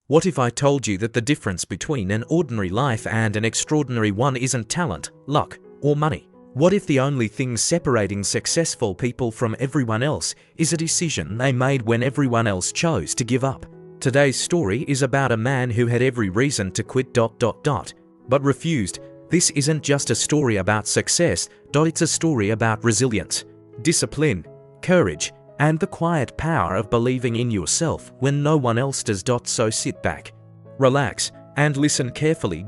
What if I told you that the difference between an ordinary life and an extraordinary one isn't talent, luck, or money? What if the only thing separating successful people from everyone else is a decision they made when everyone else chose to give up? Today's story is about a man who had every reason to quit but refused. This isn't just a story about success, it's a story about resilience, discipline, courage, and the quiet power of believing in yourself when no one else does. So sit back, relax, and listen carefully.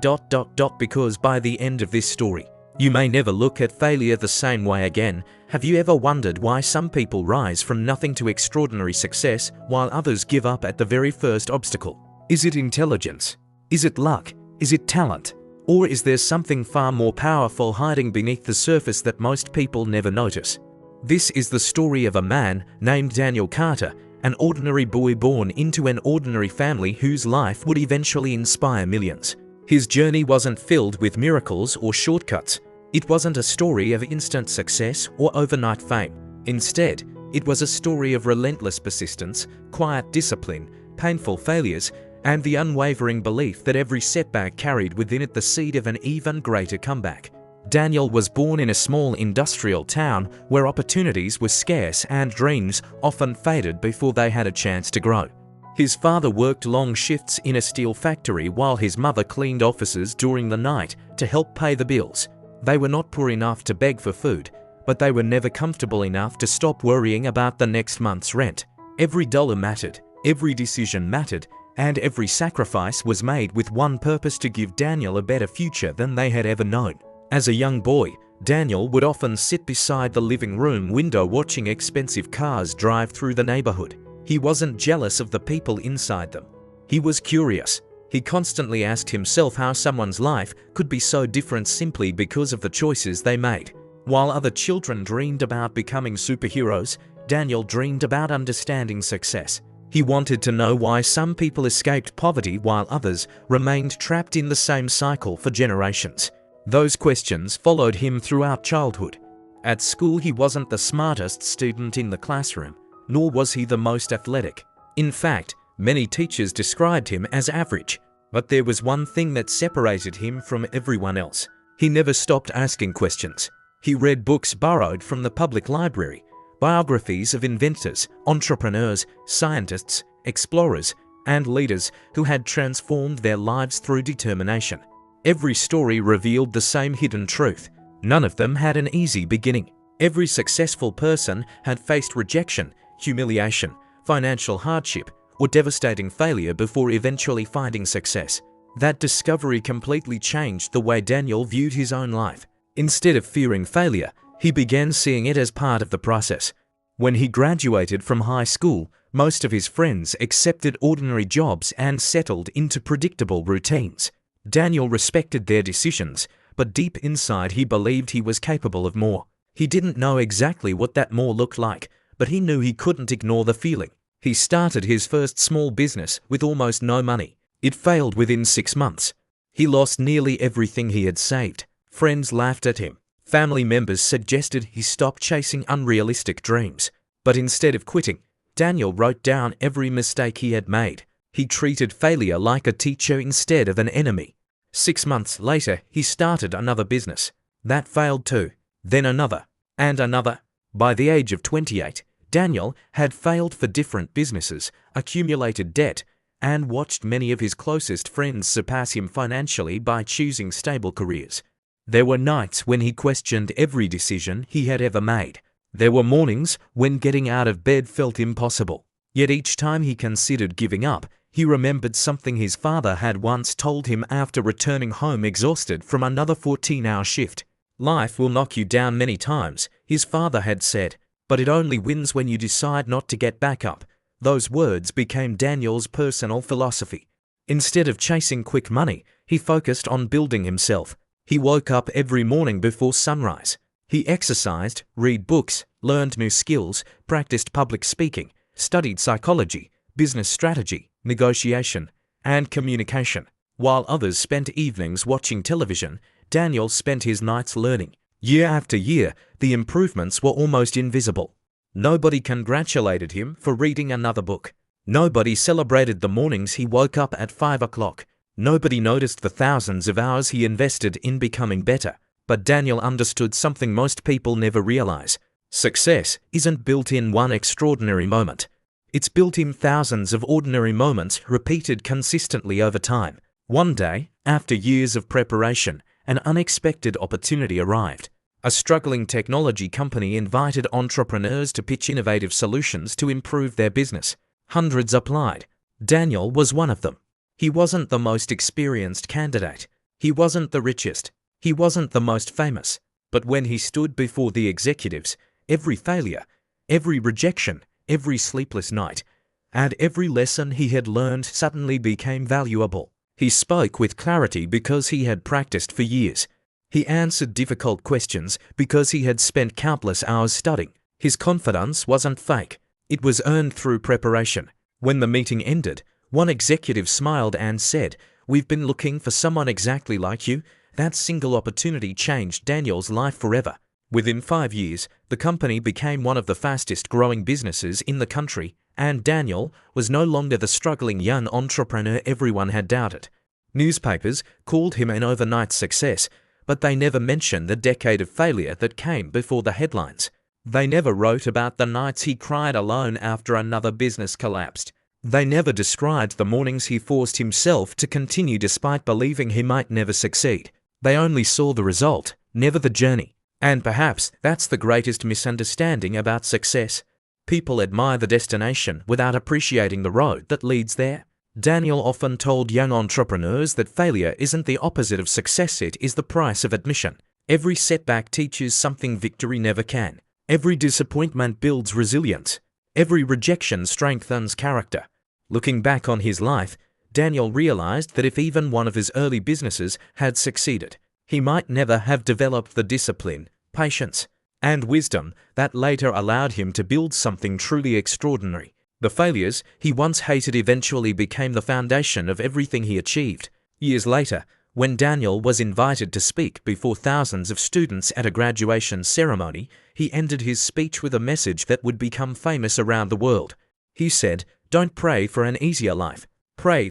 Because by the end of this story, you may never look at failure the same way again. Have you ever wondered why some people rise from nothing to extraordinary success while others give up at the very first obstacle? Is it intelligence? Is it luck? Is it talent? Or is there something far more powerful hiding beneath the surface that most people never notice? This is the story of a man named Daniel Carter, an ordinary boy born into an ordinary family whose life would eventually inspire millions. His journey wasn't filled with miracles or shortcuts. It wasn't a story of instant success or overnight fame. Instead, it was a story of relentless persistence, quiet discipline, painful failures, and the unwavering belief that every setback carried within it the seed of an even greater comeback. Daniel was born in a small industrial town where opportunities were scarce and dreams often faded before they had a chance to grow. His father worked long shifts in a steel factory while his mother cleaned offices during the night to help pay the bills. They were not poor enough to beg for food, but they were never comfortable enough to stop worrying about the next month's rent. Every dollar mattered, every decision mattered, and every sacrifice was made with one purpose: to give Daniel a better future than they had ever known. As a young boy, Daniel would often sit beside the living room window watching expensive cars drive through the neighborhood. He wasn't jealous of the people inside them. He was curious. He constantly asked himself how someone's life could be so different simply because of the choices they made. While other children dreamed about becoming superheroes, Daniel dreamed about understanding success. He wanted to know why some people escaped poverty while others remained trapped in the same cycle for generations. Those questions followed him throughout childhood. At school, he wasn't the smartest student in the classroom, nor was he the most athletic. In fact, many teachers described him as average. But there was one thing that separated him from everyone else. He never stopped asking questions. He read books borrowed from the public library, biographies of inventors, entrepreneurs, scientists, explorers, and leaders who had transformed their lives through determination. Every story revealed the same hidden truth. None of them had an easy beginning. Every successful person had faced rejection, humiliation, financial hardship, or devastating failure before eventually finding success. That discovery completely changed the way Daniel viewed his own life. Instead of fearing failure, he began seeing it as part of the process. When he graduated from high school, most of his friends accepted ordinary jobs and settled into predictable routines. Daniel respected their decisions, but deep inside he believed he was capable of more. He didn't know exactly what that more looked like, but he knew he couldn't ignore the feeling. He started his first small business with almost no money. It failed within 6 months. He lost nearly everything he had saved. Friends laughed at him. Family members suggested he stop chasing unrealistic dreams. But instead of quitting, Daniel wrote down every mistake he had made. He treated failure like a teacher instead of an enemy. 6 months later, he started another business. That failed too. Then another. And another. By the age of 28, Daniel had failed for different businesses, accumulated debt, and watched many of his closest friends surpass him financially by choosing stable careers. There were nights when he questioned every decision he had ever made. There were mornings when getting out of bed felt impossible. Yet each time he considered giving up, he remembered something his father had once told him after returning home exhausted from another 14-hour shift. "Life will knock you down many times," his father had said, "but it only wins when you decide not to get back up." Those words became Daniel's personal philosophy. Instead of chasing quick money, he focused on building himself. He woke up every morning before sunrise. He exercised, read books, learned new skills, practiced public speaking, studied psychology, business strategy, negotiation, and communication. While others spent evenings watching television, Daniel spent his nights learning. Year after year, the improvements were almost invisible. Nobody congratulated him for reading another book. Nobody celebrated the mornings he woke up at 5 o'clock. Nobody noticed the thousands of hours he invested in becoming better. But Daniel understood something most people never realize. Success isn't built in one extraordinary moment. It's built in thousands of ordinary moments repeated consistently over time. One day, after years of preparation, an unexpected opportunity arrived. A struggling technology company invited entrepreneurs to pitch innovative solutions to improve their business. Hundreds applied. Daniel was one of them. He wasn't the most experienced candidate. He wasn't the richest. He wasn't the most famous. But when he stood before the executives, every failure, every rejection, every sleepless night, and every lesson he had learned suddenly became valuable. He spoke with clarity because he had practiced for years. He answered difficult questions because he had spent countless hours studying. His confidence wasn't fake. It was earned through preparation. When the meeting ended, one executive smiled and said, "We've been looking for someone exactly like you." That single opportunity changed Daniel's life forever. Within 5 years, the company became one of the fastest growing businesses in the country, and Daniel was no longer the struggling young entrepreneur everyone had doubted. Newspapers called him an overnight success, but they never mentioned the decade of failure that came before the headlines. They never wrote about the nights he cried alone after another business collapsed. They never described the mornings he forced himself to continue despite believing he might never succeed. They only saw the result, never the journey. And perhaps that's the greatest misunderstanding about success. People admire the destination without appreciating the road that leads there. Daniel often told young entrepreneurs that failure isn't the opposite of success, it is the price of admission. Every setback teaches something victory never can. Every disappointment builds resilience. Every rejection strengthens character. Looking back on his life, Daniel realized that if even one of his early businesses had succeeded, he might never have developed the discipline, patience, and wisdom that later allowed him to build something truly extraordinary. The failures he once hated eventually became the foundation of everything he achieved. Years later, when Daniel was invited to speak before thousands of students at a graduation ceremony, he ended his speech with a message that would become famous around the world. He said, "Don't pray for an easier life. Pray